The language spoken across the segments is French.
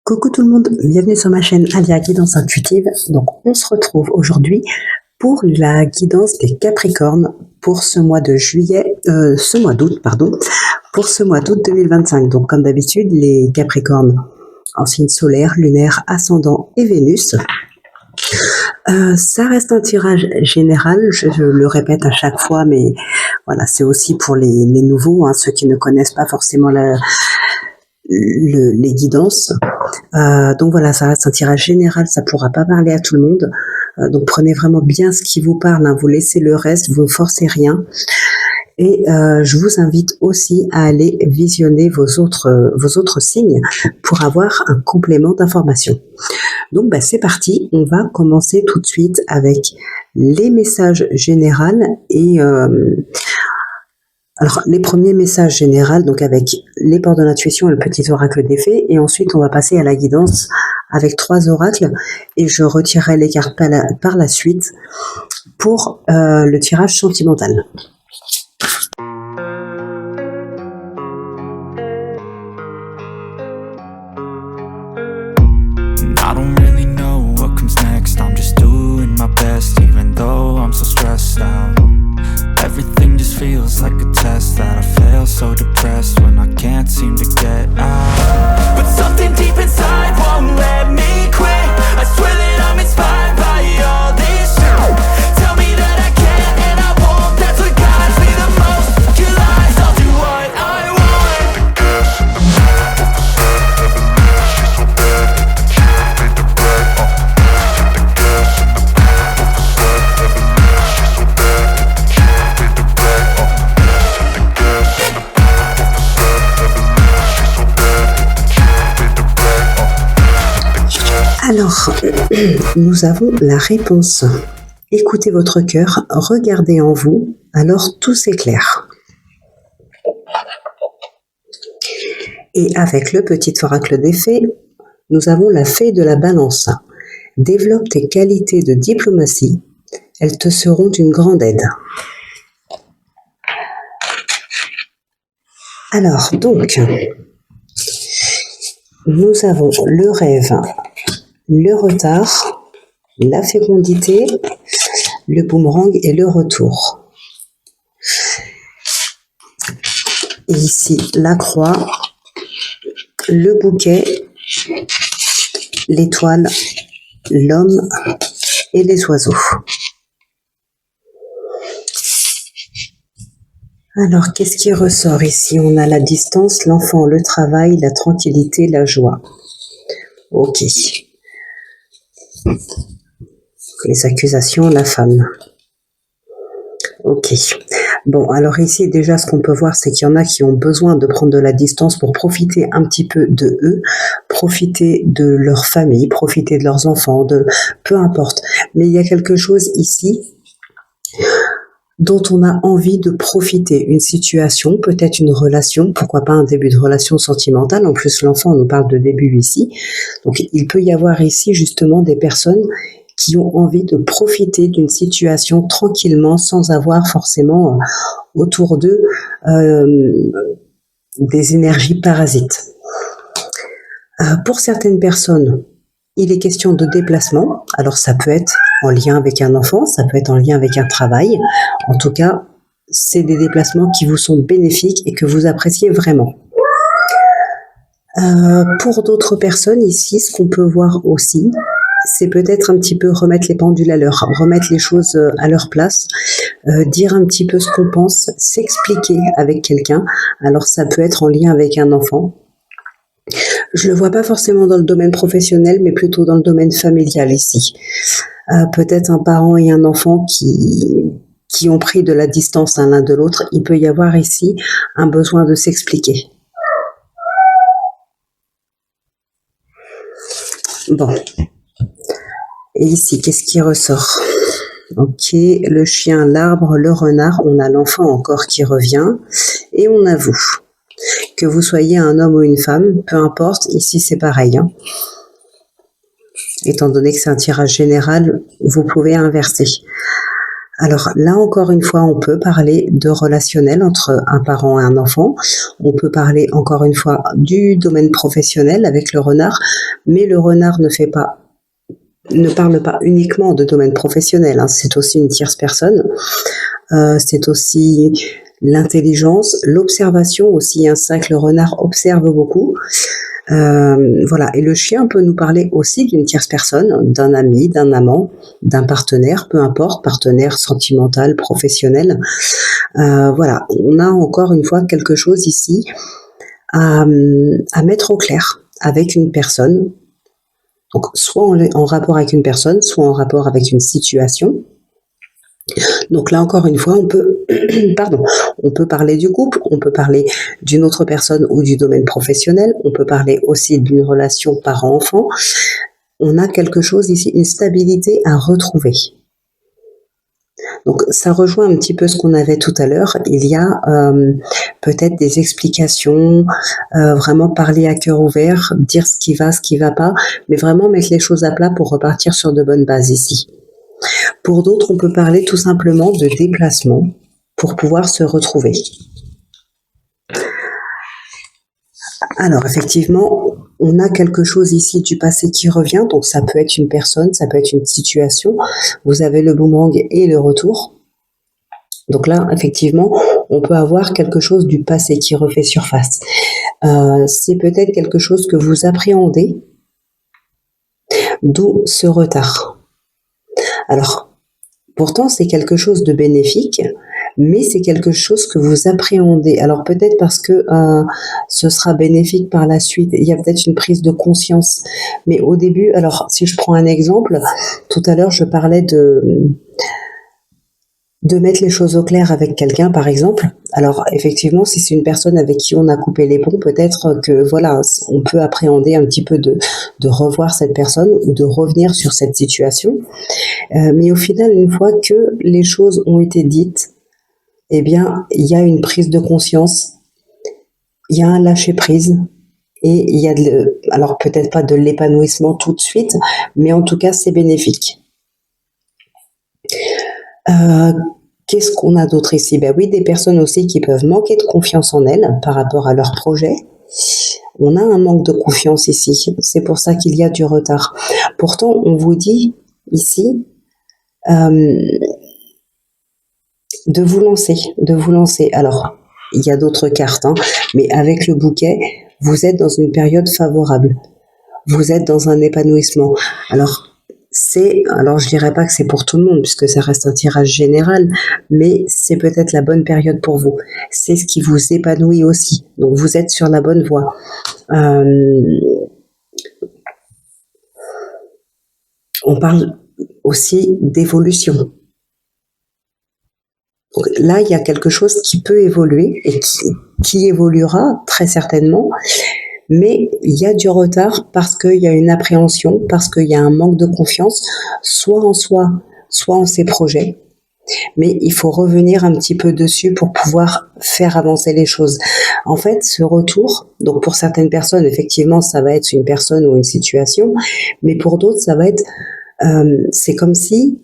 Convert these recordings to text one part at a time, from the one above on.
Coucou tout le monde, bienvenue sur ma chaîne Alia Guidance Intuitive. Donc on se retrouve aujourd'hui pour la guidance des Capricornes pour ce mois de pour ce mois d'août 2025. Donc comme d'habitude, les Capricornes en signe solaire, lunaire, ascendant et Vénus. Ça reste un tirage général, je le répète à chaque fois, mais voilà, c'est aussi pour les nouveaux, ceux qui ne connaissent pas forcément les guidances. Donc voilà, ça reste un tirage général, ça pourra pas parler à tout le monde. Donc prenez vraiment bien ce qui vous parle, vous laissez le reste, vous ne forcez rien. Et je vous invite aussi à aller visionner vos autres signes pour avoir un complément d'information. Donc c'est parti, on va commencer tout de suite avec les messages généraux et alors, les premiers messages généraux, donc avec les portes de l'intuition et le petit oracle des fées, et ensuite on va passer à la guidance avec 3 oracles, et je retirerai les cartes par la suite pour le tirage sentimental. Everything just feels like a test that I fail, so depressed when I can't seem to get out. But something deep inside won't let me quit. I swear that I'm inspired by all this shit. Tell me that I can and I won't. That's what guides me the most. Your lies, I'll do what I want. The gas in the back of the sun, never leaves. She's so bad that the chill made the right. The gas in the back of the sun, never leaves. She's so bad that the chill. Alors, nous avons la réponse. Écoutez votre cœur, regardez en vous, alors tout s'éclaire. Et avec le petit oracle des fées, nous avons la fée de la balance. Développe tes qualités de diplomatie, elles te seront d'une grande aide. Alors, donc, nous avons le rêve, le retard, la fécondité, le boomerang et le retour. Et ici, la croix, le bouquet, l'étoile, l'homme et les oiseaux. Alors, qu'est-ce qui ressort ici? On a la distance, l'enfant, le travail, la tranquillité, la joie. Ok. Les accusations, la femme. Ok. Bon, alors ici, déjà, ce qu'on peut voir, c'est qu'il y en a qui ont besoin de prendre de la distance pour profiter un petit peu de eux, profiter de leur famille, profiter de leurs enfants, peu importe. Mais il y a quelque chose ici dont on a envie de profiter, une situation, peut-être une relation, pourquoi pas un début de relation sentimentale, en plus l'enfant nous parle de début ici, donc il peut y avoir ici justement des personnes qui ont envie de profiter d'une situation tranquillement sans avoir forcément autour d'eux des énergies parasites. Pour certaines personnes, il est question de déplacement, alors ça peut être en lien avec un enfant, ça peut être en lien avec un travail. En tout cas, c'est des déplacements qui vous sont bénéfiques et que vous appréciez vraiment. Pour d'autres personnes ici, ce qu'on peut voir aussi, c'est peut-être un petit peu remettre les pendules à l'heure, remettre les choses à leur place, dire un petit peu ce qu'on pense, s'expliquer avec quelqu'un. Alors ça peut être en lien avec un enfant. Je le vois pas forcément dans le domaine professionnel, mais plutôt dans le domaine familial ici. Peut-être un parent et un enfant qui ont pris de la distance l'un de l'autre. Il peut y avoir ici un besoin de s'expliquer. Bon. Et ici, qu'est-ce qui ressort? Ok, le chien, l'arbre, le renard, on a l'enfant encore qui revient, et on a vous. Que vous soyez un homme ou une femme, peu importe, ici c'est pareil. Étant donné que c'est un tirage général, vous pouvez inverser. Alors là, encore une fois, on peut parler de relationnel entre un parent et un enfant. On peut parler encore une fois du domaine professionnel avec le renard, mais le renard ne parle pas uniquement de domaine professionnel, hein. C'est aussi une tierce personne. C'est aussi l'intelligence, l'observation aussi, hein. C'est vrai que le renard observe beaucoup. Voilà. Et le chien peut nous parler aussi d'une tierce personne, d'un ami, d'un amant, d'un partenaire, peu importe, partenaire sentimental, professionnel. Voilà, on a encore une fois quelque chose ici à mettre au clair avec une personne. Donc, soit en rapport avec une personne, soit en rapport avec une situation. Donc là, encore une fois, on peut, pardon, on peut parler du couple, on peut parler d'une autre personne ou du domaine professionnel, on peut parler aussi d'une relation parent-enfant. On a quelque chose ici, une stabilité à retrouver. Donc ça rejoint un petit peu ce qu'on avait tout à l'heure. Il y a peut-être des explications, vraiment parler à cœur ouvert, dire ce qui va pas, mais vraiment mettre les choses à plat pour repartir sur de bonnes bases ici. Pour d'autres, on peut parler tout simplement de déplacement pour pouvoir se retrouver. Alors effectivement, on a quelque chose ici du passé qui revient, donc ça peut être une personne, ça peut être une situation. Vous avez le boomerang et le retour. Donc là, effectivement, on peut avoir quelque chose du passé qui refait surface. C'est peut-être quelque chose que vous appréhendez, d'où ce retard. Alors, pourtant, c'est quelque chose de bénéfique, mais c'est quelque chose que vous appréhendez. Alors peut-être parce que ce sera bénéfique par la suite. Il y a peut-être une prise de conscience. Mais au début, alors si je prends un exemple, tout à l'heure je parlais de mettre les choses au clair avec quelqu'un, par exemple. Alors effectivement, si c'est une personne avec qui on a coupé les ponts, peut-être que voilà, on peut appréhender un petit peu de revoir cette personne ou de revenir sur cette situation. Mais au final, une fois que les choses ont été dites, eh bien, il y a une prise de conscience, il y a un lâcher-prise, et il y a alors peut-être pas de l'épanouissement tout de suite, mais en tout cas, c'est bénéfique. Qu'est-ce qu'on a d'autre ici? Ben oui, des personnes aussi qui peuvent manquer de confiance en elles par rapport à leur projet. On a un manque de confiance ici, c'est pour ça qu'il y a du retard. Pourtant, on vous dit ici de vous lancer. Alors, il y a d'autres cartes, hein, mais avec le bouquet, vous êtes dans une période favorable. Vous êtes dans un épanouissement. Alors je dirais pas que c'est pour tout le monde, puisque ça reste un tirage général, mais c'est peut-être la bonne période pour vous. C'est ce qui vous épanouit aussi. Donc, vous êtes sur la bonne voie. On parle aussi d'évolution. Donc là, il y a quelque chose qui peut évoluer et qui évoluera très certainement, mais il y a du retard parce qu'il y a une appréhension, parce qu'il y a un manque de confiance, soit en soi, soit en ses projets. Mais il faut revenir un petit peu dessus pour pouvoir faire avancer les choses. En fait, ce retour, donc pour certaines personnes, effectivement, ça va être une personne ou une situation, mais pour d'autres, ça va être, c'est comme si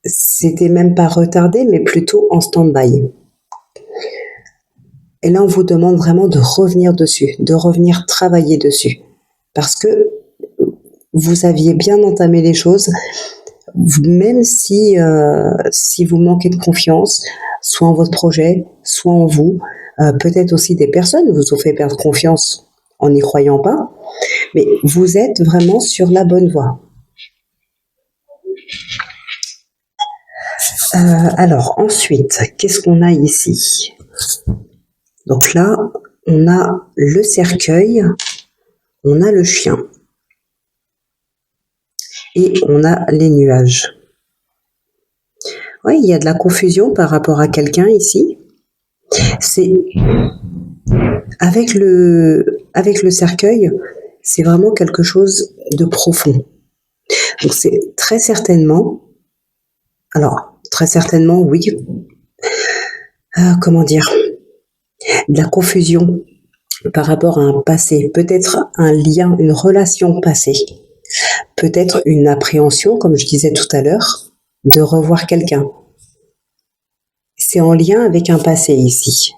c'était même pas retardé, mais plutôt en stand-by. Et là, on vous demande vraiment de revenir dessus, de revenir travailler dessus. Parce que vous aviez bien entamé les choses, même si vous manquez de confiance, soit en votre projet, soit en vous, peut-être aussi des personnes vous ont fait perdre confiance en n'y croyant pas, mais vous êtes vraiment sur la bonne voie. Alors ensuite, qu'est-ce qu'on a ici? Donc là, on a le cercueil, on a le chien et on a les nuages. Oui, il y a de la confusion par rapport à quelqu'un ici. C'est avec le cercueil, c'est vraiment quelque chose de profond. Donc c'est très certainement, oui, comment dire, de la confusion par rapport à un passé, peut-être un lien, une relation passée, peut-être une appréhension, comme je disais tout à l'heure, de revoir quelqu'un. C'est en lien avec un passé ici.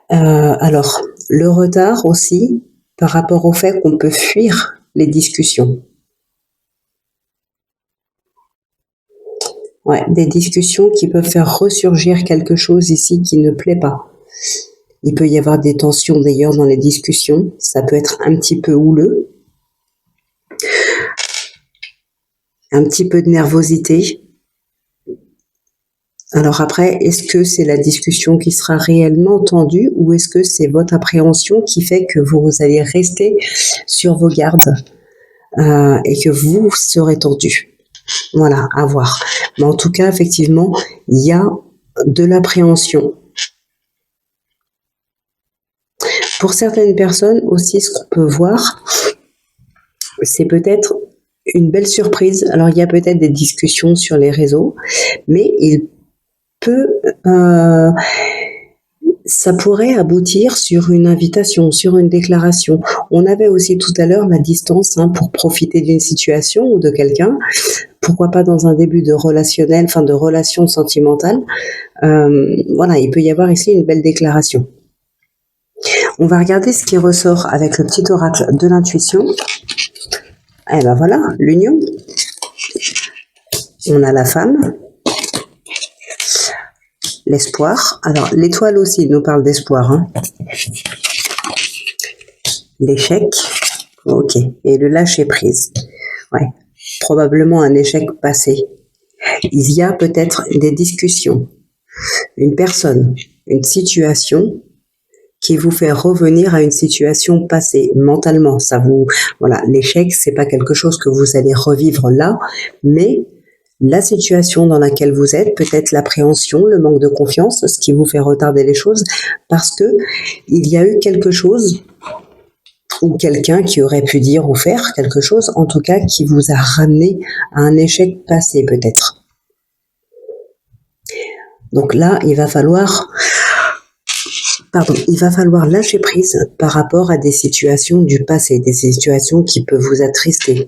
Alors, le retard aussi par rapport au fait qu'on peut fuir les discussions. Ouais, des discussions qui peuvent faire ressurgir quelque chose ici qui ne plaît pas. Il peut y avoir des tensions d'ailleurs dans les discussions, ça peut être un petit peu houleux, un petit peu de nervosité. Alors après, est-ce que c'est la discussion qui sera réellement tendue ou est-ce que c'est votre appréhension qui fait que vous allez rester sur vos gardes et que vous serez tendu? Voilà, à voir. Mais en tout cas, effectivement, il y a de l'appréhension. Pour certaines personnes aussi, ce qu'on peut voir, c'est peut-être une belle surprise. Alors, il y a peut-être des discussions sur les réseaux, mais ça pourrait aboutir sur une invitation, sur une déclaration. On avait aussi tout à l'heure la distance pour profiter d'une situation ou de quelqu'un. Pourquoi pas dans un début de relationnel, de relation sentimentale. Voilà, il peut y avoir ici une belle déclaration. On va regarder ce qui ressort avec le petit oracle de l'intuition. Et ben voilà, l'union. On a la femme. L'espoir. Alors, l'étoile aussi nous parle d'espoir. L'échec. Ok. Et le lâcher prise. Ouais. Probablement un échec passé. Il y a peut-être des discussions. Une personne, une situation qui vous fait revenir à une situation passée mentalement. Voilà, l'échec, c'est pas quelque chose que vous allez revivre là, mais la situation dans laquelle vous êtes, peut-être l'appréhension, le manque de confiance, ce qui vous fait retarder les choses, parce que il y a eu quelque chose ou quelqu'un qui aurait pu dire ou faire quelque chose, en tout cas qui vous a ramené à un échec passé peut-être. Donc là, il va falloir lâcher prise par rapport à des situations du passé, des situations qui peuvent vous attrister.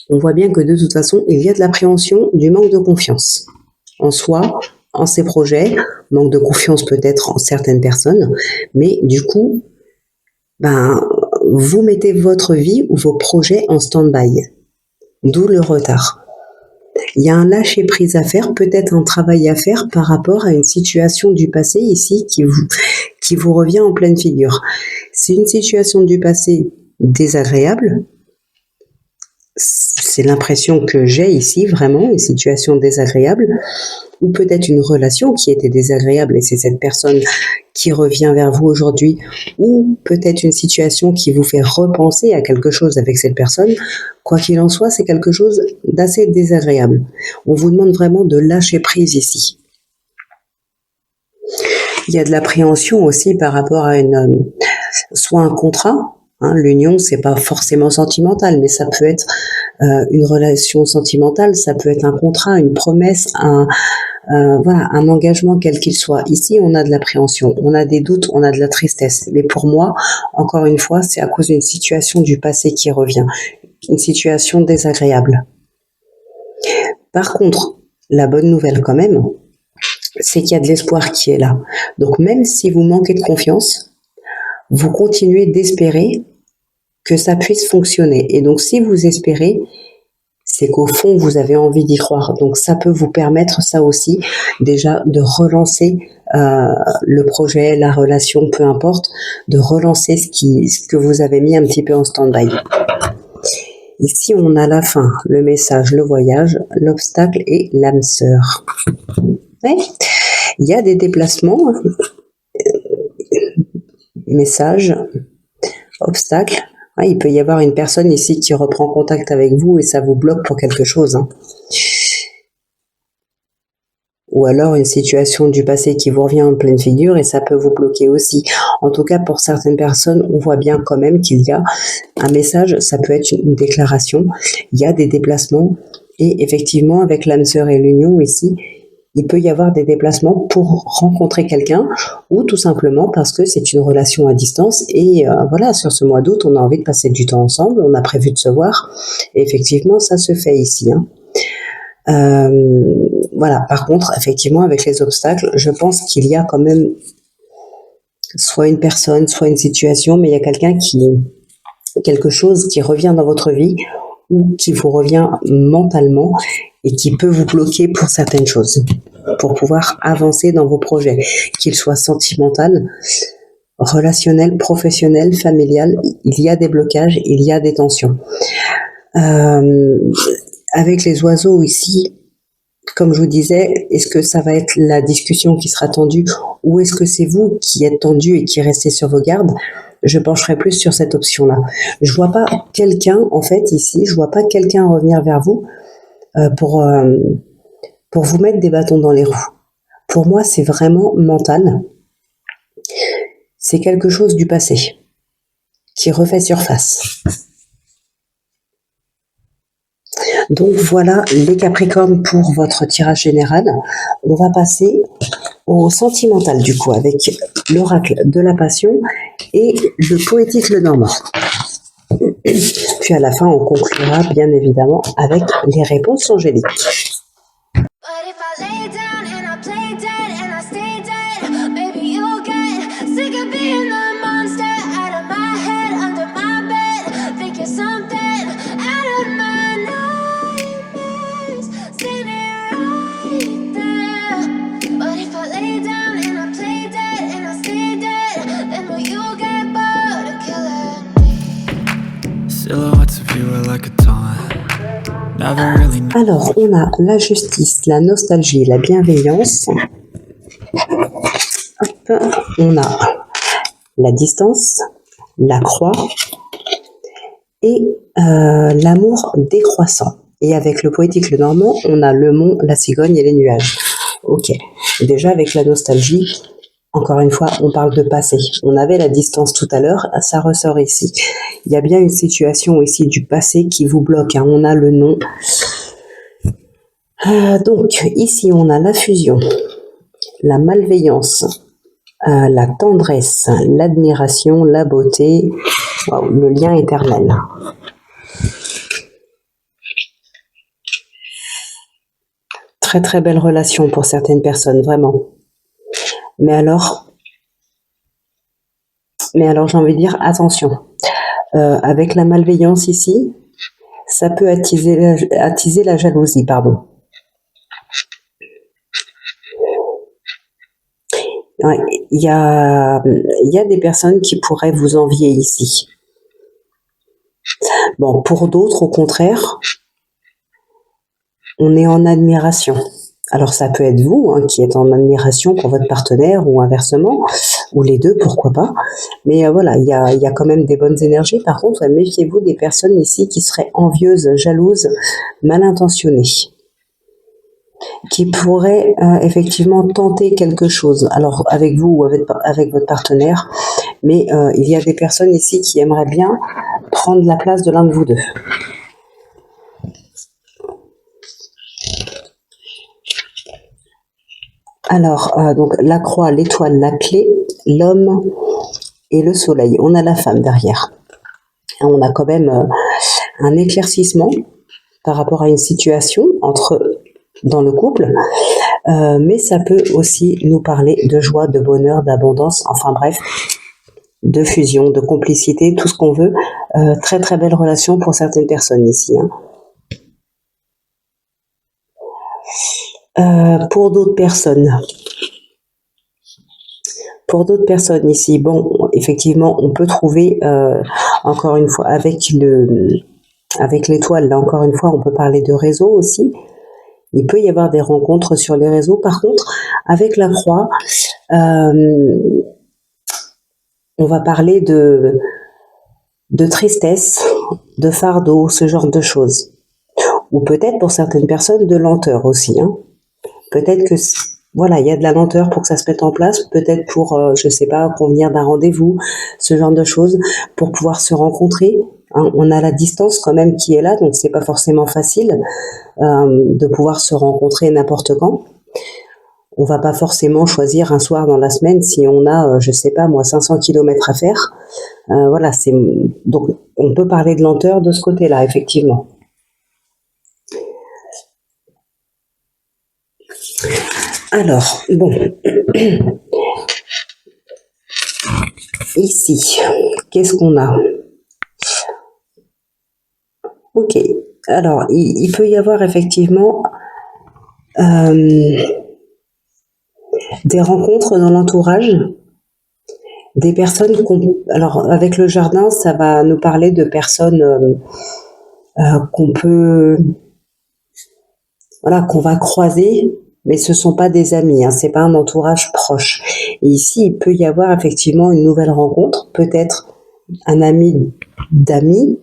On voit bien que de toute façon, il y a de l'appréhension, du manque de confiance en soi, en ses projets, manque de confiance peut-être en certaines personnes, mais du coup, vous mettez votre vie ou vos projets en stand-by, d'où le retard. Il y a un lâcher-prise à faire, peut-être un travail à faire par rapport à une situation du passé ici qui vous revient en pleine figure. C'est une situation du passé désagréable. C'est l'impression que j'ai ici, vraiment, une situation désagréable, ou peut-être une relation qui était désagréable et c'est cette personne qui revient vers vous aujourd'hui, ou peut-être une situation qui vous fait repenser à quelque chose avec cette personne. Quoi qu'il en soit, c'est quelque chose d'assez désagréable. On vous demande vraiment de lâcher prise ici. Il y a de l'appréhension aussi par rapport à soit un contrat. L'union, c'est pas forcément sentimental, mais ça peut être une relation sentimentale, ça peut être un contrat, une promesse, un engagement quel qu'il soit. Ici, on a de l'appréhension, on a des doutes, on a de la tristesse. Mais pour moi, encore une fois, c'est à cause d'une situation du passé qui revient, une situation désagréable. Par contre, la bonne nouvelle quand même, c'est qu'il y a de l'espoir qui est là. Donc même si vous manquez de confiance, vous continuez d'espérer que ça puisse fonctionner. Et donc, si vous espérez, c'est qu'au fond, vous avez envie d'y croire. Donc, ça peut vous permettre, ça aussi, déjà, de relancer le projet, la relation, peu importe, de relancer ce que vous avez mis un petit peu en stand-by. Ici, on a la fin, le message, le voyage, l'obstacle et l'âme sœur. Ouais. Il y a des déplacements, message, obstacle. Ouais, il peut y avoir une personne ici qui reprend contact avec vous et ça vous bloque pour quelque chose. Ou alors une situation du passé qui vous revient en pleine figure et ça peut vous bloquer aussi. En tout cas, pour certaines personnes, on voit bien quand même qu'il y a un message, ça peut être une déclaration, il y a des déplacements et effectivement, avec l'âme sœur et l'union ici, il peut y avoir des déplacements pour rencontrer quelqu'un ou tout simplement parce que c'est une relation à distance et voilà, sur ce mois d'août, on a envie de passer du temps ensemble, on a prévu de se voir et effectivement, ça se fait ici. Voilà. Par contre, effectivement, avec les obstacles, je pense qu'il y a quand même soit une personne, soit une situation, mais il y a quelque chose qui revient dans votre vie ou qui vous revient mentalement et qui peut vous bloquer pour certaines choses, pour pouvoir avancer dans vos projets, qu'ils soient sentimentaux, relationnels, professionnels, familial. Il y a des blocages, il y a des tensions. Avec les oiseaux ici, comme je vous disais, est-ce que ça va être la discussion qui sera tendue ou est-ce que c'est vous qui êtes tendu et qui restez sur vos gardes? Je pencherai plus sur cette option-là. Je vois pas quelqu'un, en fait, ici, je vois pas quelqu'un revenir vers vous pour vous mettre des bâtons dans les roues. Pour moi, c'est vraiment mental. C'est quelque chose du passé qui refait surface. Donc voilà les Capricornes pour votre tirage général. On va passer au sentimental du coup avec l'oracle de la passion et le poétique le normand. Puis à la fin, on conclura bien évidemment avec les réponses angéliques. But if I lay down and I play dead and I stay dead, maybe you'll get sick of being the monster out of my head, under my bed. Think you're something out of my nightmares, standing right there. But if I lay down and I play dead and I stay dead, then will you get bored of killing me? Silhouettes of you are like a taunt. Never really know. Alors, on a la justice, la nostalgie, la bienveillance. Hop, on a la distance, la croix et l'amour décroissant. Et avec le poétique le normand, on a le mont, la cigogne et les nuages. Ok. Déjà avec la nostalgie, encore une fois, on parle de passé. On avait la distance tout à l'heure, ça ressort ici. Il y a bien une situation ici du passé qui vous bloque, hein. On a le nom. Donc, ici, on a la fusion, la malveillance, la tendresse, l'admiration, la beauté, waouh, le lien éternel. Très très belle relation pour certaines personnes, vraiment. Mais alors j'ai envie de dire, attention. Avec la malveillance ici, ça peut attiser la jalousie, pardon. Ouais, il y a des personnes qui pourraient vous envier ici. Bon, pour d'autres, au contraire, on est en admiration. Alors ça peut être vous hein, qui êtes en admiration pour votre partenaire ou inversement, ou les deux, pourquoi pas. Mais voilà, il y a quand même des bonnes énergies. Par contre, méfiez-vous des personnes ici qui seraient envieuses, jalouses, mal intentionnées, qui pourraient effectivement tenter quelque chose. Alors avec vous ou avec votre partenaire, mais il y a des personnes ici qui aimeraient bien prendre la place de l'un de vous deux. Alors, donc la croix, l'étoile, la clé, l'homme et le soleil. On a la femme derrière. On a quand même un éclaircissement par rapport à une situation dans le couple, mais ça peut aussi nous parler de joie, de bonheur, d'abondance, enfin bref, de fusion, de complicité, tout ce qu'on veut. Très très belle relation pour certaines personnes ici. Hein. Pour d'autres personnes ici, bon, effectivement, on peut trouver, encore une fois, avec l'étoile, là, encore une fois, on peut parler de réseau aussi. Il peut y avoir des rencontres sur les réseaux. Par contre, avec la croix, on va parler de tristesse, de fardeau, ce genre de choses. Ou peut-être pour certaines personnes de lenteur aussi, hein. Peut-être que, voilà, il y a de la lenteur pour que ça se mette en place, peut-être pour, je sais pas, convenir d'un rendez-vous, ce genre de choses, pour pouvoir se rencontrer. Hein. On a la distance quand même qui est là, donc c'est pas forcément facile de pouvoir se rencontrer n'importe quand. On va pas forcément choisir un soir dans la semaine si on a, je sais pas moi, 500 kilomètres à faire. Voilà, donc on peut parler de lenteur de ce côté-là, effectivement. Alors, bon, ici, qu'est-ce qu'on a? Ok, alors, il peut y avoir effectivement des rencontres dans l'entourage, des personnes alors, avec le jardin, ça va nous parler de personnes qu'on peut, voilà, qu'on va croiser, mais ce sont pas des amis, hein, c'est pas un entourage proche. Et ici, il peut y avoir effectivement une nouvelle rencontre, peut-être un ami d'amis,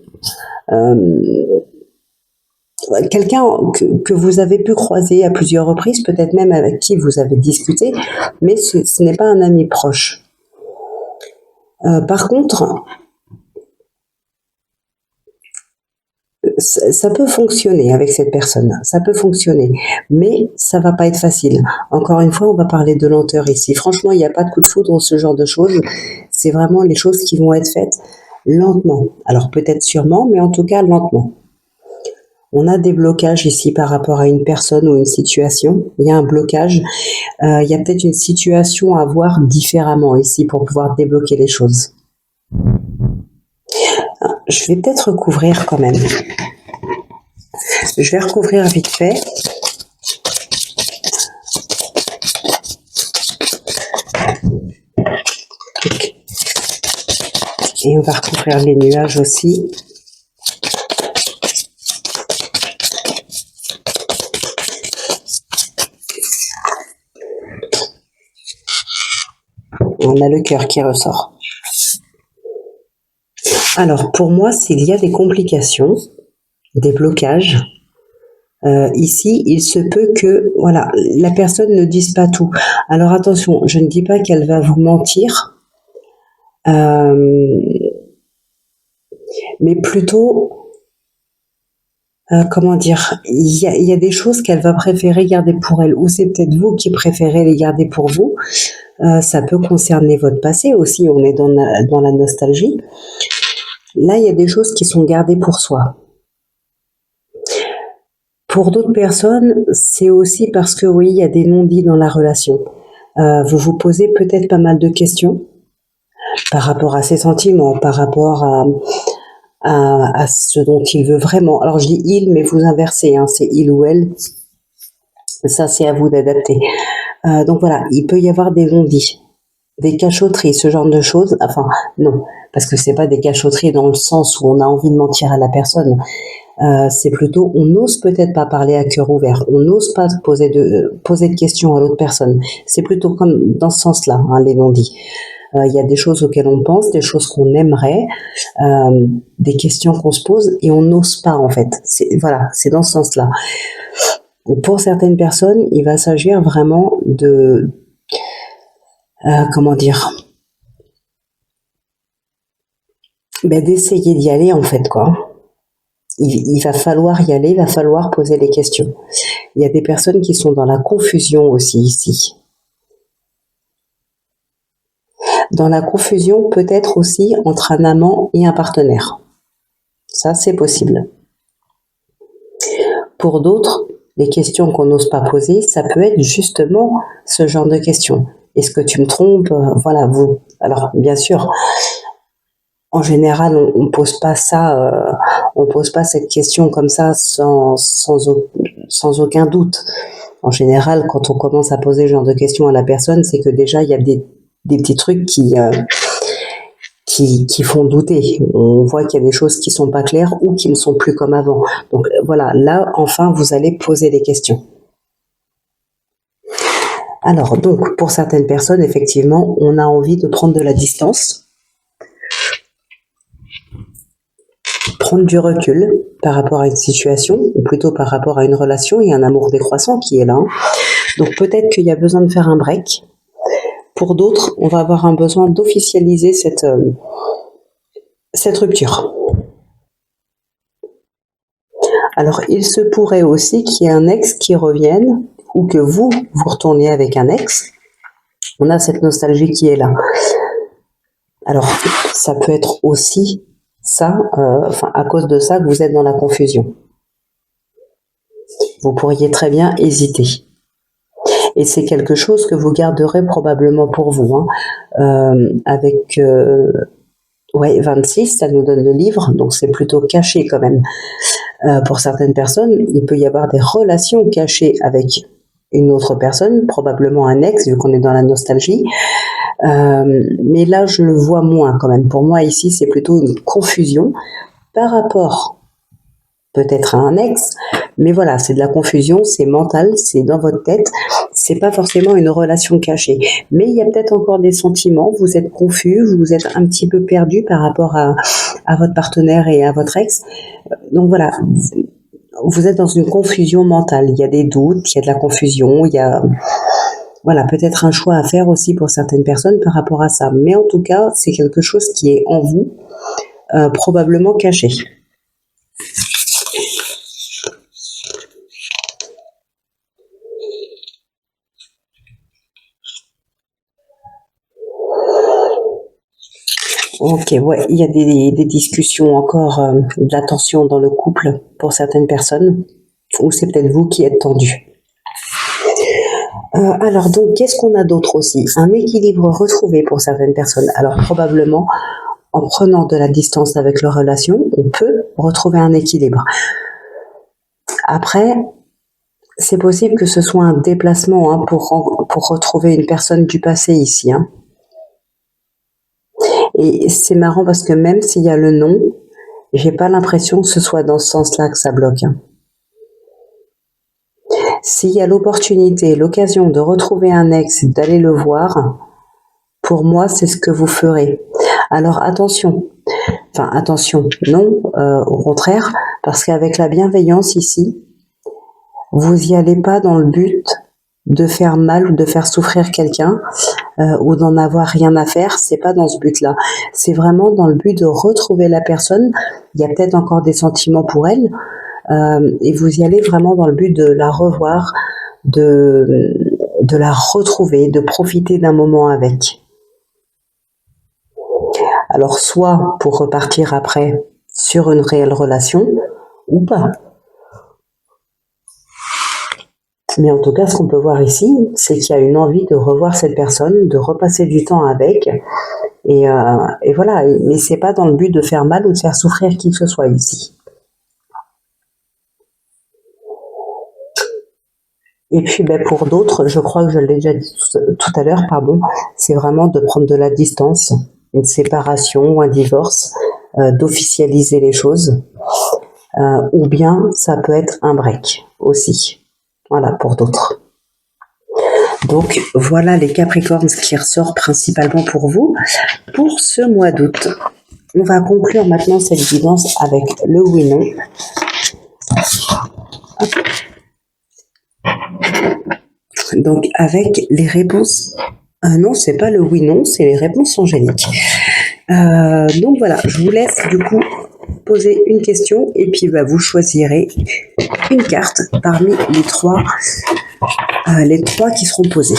quelqu'un que vous avez pu croiser à plusieurs reprises, peut-être même avec qui vous avez discuté, mais ce n'est pas un ami proche. Par contre, ça peut fonctionner avec cette personne, ça peut fonctionner, mais ça va pas être facile. Encore une fois, on va parler de lenteur ici. Franchement, il n'y a pas de coup de foudre ou ce genre de choses. C'est vraiment les choses qui vont être faites lentement. Alors peut-être sûrement, mais en tout cas lentement. On a des blocages ici par rapport à une personne ou une situation. Il y a un blocage. Il y a peut-être une situation à voir différemment ici pour pouvoir débloquer les choses. Je vais peut-être recouvrir quand même. Je vais recouvrir vite fait. Et on va recouvrir les nuages aussi. On a le cœur qui ressort. Alors, pour moi, s'il y a des complications, des blocages, ici, il se peut que, voilà, la personne ne dise pas tout. Alors attention, je ne dis pas qu'elle va vous mentir, mais plutôt, comment dire, il y a des choses qu'elle va préférer garder pour elle, ou c'est peut-être vous qui préférez les garder pour vous. Ça peut concerner votre passé aussi, on est dans la nostalgie. Là, il y a des choses qui sont gardées pour soi. Pour d'autres personnes, c'est aussi parce que oui, il y a des non-dits dans la relation. Vous vous posez peut-être pas mal de questions par rapport à ses sentiments, par rapport à ce dont il veut vraiment. Alors je dis il, mais vous inversez, hein, c'est il ou elle. Ça, c'est à vous d'adapter. Donc voilà, il peut y avoir des non-dits, des cachotteries, ce genre de choses. Enfin, non, parce que c'est pas des cachotteries dans le sens où on a envie de mentir à la personne. C'est plutôt, on n'ose peut-être pas parler à cœur ouvert, on n'ose pas poser de questions à l'autre personne. C'est plutôt comme dans ce sens-là, hein, les non-dits. Il y a des choses auxquelles on pense, des choses qu'on aimerait, des questions qu'on se pose et on n'ose pas en fait. Voilà, c'est dans ce sens-là. Pour certaines personnes, il va s'agir vraiment de, comment dire, d'essayer d'y aller en fait, quoi. Il va falloir y aller, il va falloir poser des questions. Il y a des personnes qui sont dans la confusion aussi ici. Dans la confusion peut-être aussi entre un amant et un partenaire. Ça, c'est possible. Pour d'autres, les questions qu'on n'ose pas poser, ça peut être justement ce genre de questions. Est-ce que tu me trompes? Voilà, vous. Alors, bien sûr, en général, on pose pas ça, on pose pas cette question comme ça sans aucun doute. En général, quand on commence à poser ce genre de questions à la personne, c'est que déjà il y a des petits trucs qui font douter. On voit qu'il y a des choses qui sont pas claires ou qui ne sont plus comme avant. Donc voilà, là enfin vous allez poser des questions. Alors donc pour certaines personnes, effectivement, on a envie de prendre de la distance. Prendre du recul par rapport à une situation, ou plutôt par rapport à une relation et un amour décroissant qui est là. Donc peut-être qu'il y a besoin de faire un break. Pour d'autres, on va avoir un besoin d'officialiser cette rupture. Alors il se pourrait aussi qu'il y ait un ex qui revienne, ou que vous retourniez avec un ex. On a cette nostalgie qui est là. Alors ça peut être aussi ça, à cause de ça que vous êtes dans la confusion. Vous pourriez très bien hésiter. Et c'est quelque chose que vous garderez probablement pour vous, hein. Avec 26, ça nous donne le livre, donc c'est plutôt caché quand même. Pour certaines personnes, il peut y avoir des relations cachées avec une autre personne, probablement un ex, vu qu'on est dans la nostalgie. Mais là, je le vois moins quand même. Pour moi, ici, c'est plutôt une confusion par rapport peut-être à un ex, mais voilà, c'est de la confusion, c'est mental, c'est dans votre tête, c'est pas forcément une relation cachée. Mais il y a peut-être encore des sentiments, vous êtes confus, vous êtes un petit peu perdu par rapport à votre partenaire et à votre ex. Donc voilà, vous êtes dans une confusion mentale, il y a des doutes, il y a de la confusion, il y a voilà, peut-être un choix à faire aussi pour certaines personnes par rapport à ça. Mais en tout cas, c'est quelque chose qui est en vous, probablement caché. Ok, ouais, il y a des discussions encore, de la tension dans le couple pour certaines personnes, ou c'est peut-être vous qui êtes tendu. Alors donc, qu'est-ce qu'on a d'autre aussi? Un équilibre retrouvé pour certaines personnes. Alors probablement, en prenant de la distance avec leur relation, on peut retrouver un équilibre. Après, c'est possible que ce soit un déplacement, hein, pour retrouver une personne du passé ici, hein. Et c'est marrant parce que même s'il y a le nom, j'ai pas l'impression que ce soit dans ce sens-là que ça bloque, hein. S'il y a l'opportunité, l'occasion de retrouver un ex, d'aller le voir, pour moi, c'est ce que vous ferez. Alors attention, enfin attention, non, au contraire, parce qu'avec la bienveillance ici, vous y allez pas dans le but de faire mal ou de faire souffrir quelqu'un, ou d'en avoir rien à faire, c'est pas dans ce but-là. C'est vraiment dans le but de retrouver la personne. Il y a peut-être encore des sentiments pour elle, et vous y allez vraiment dans le but de la revoir, de la retrouver, de profiter d'un moment avec. Alors soit pour repartir après sur une réelle relation, ou pas. Mais en tout cas, ce qu'on peut voir ici, c'est qu'il y a une envie de revoir cette personne, de repasser du temps avec, et voilà. Mais c'est pas dans le but de faire mal ou de faire souffrir qui que ce soit ici. Et puis, ben, pour d'autres, je crois que je l'ai déjà dit tout à l'heure, pardon, c'est vraiment de prendre de la distance, une séparation ou un divorce, d'officialiser les choses, ou bien ça peut être un break aussi. Voilà, pour d'autres. Donc, voilà les Capricornes, ce qui ressort principalement pour vous pour ce mois d'août. On va conclure maintenant cette guidance avec le oui-non. Donc, avec les réponses... non, c'est pas le oui-non, c'est les réponses angéliques. Donc voilà, je vous laisse du coup poser une question et puis bah, vous choisirez une carte parmi les trois qui seront posées.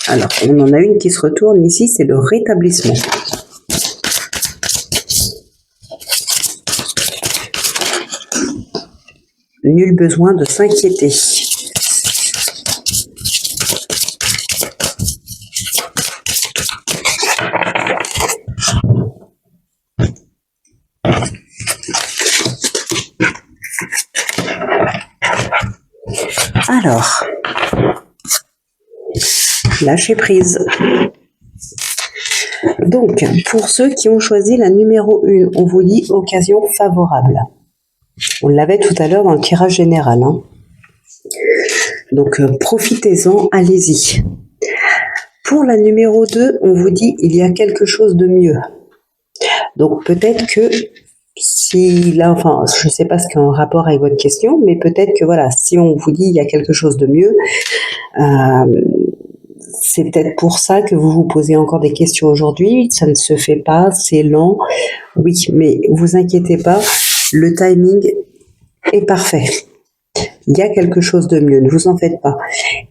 Alors, on en a une qui se retourne ici, c'est le rétablissement. Nul besoin de s'inquiéter. Alors, lâcher prise. Donc, pour ceux qui ont choisi la numéro 1, on vous dit occasion favorable. On l'avait tout à l'heure dans le tirage général, hein. Donc, profitez-en, allez-y. Pour la numéro 2, on vous dit il y a quelque chose de mieux. Donc, peut-être que si là, enfin, je ne sais pas ce qu'il y a en rapport avec votre question, mais peut-être que voilà, si on vous dit il y a quelque chose de mieux, c'est peut-être pour ça que vous vous posez encore des questions aujourd'hui. Ça ne se fait pas, c'est lent. Oui, mais vous inquiétez pas, le timing est parfait. Il y a quelque chose de mieux, ne vous en faites pas.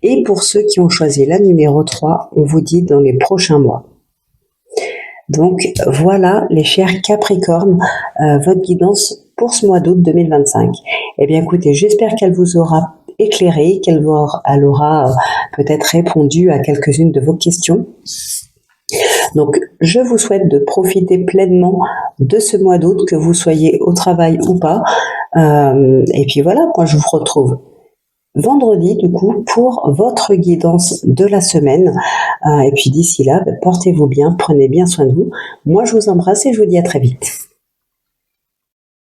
Et pour ceux qui ont choisi la numéro 3, on vous dit dans les prochains mois. Donc voilà les chers Capricornes, votre guidance pour ce mois d'août 2025. Eh bien écoutez, j'espère qu'elle vous aura éclairé, elle aura peut-être répondu à quelques-unes de vos questions. Donc je vous souhaite de profiter pleinement de ce mois d'août, que vous soyez au travail ou pas. Et puis voilà, moi je vous retrouve vendredi du coup pour votre guidance de la semaine. Et puis d'ici là, portez-vous bien, prenez bien soin de vous. Moi je vous embrasse et je vous dis à très vite.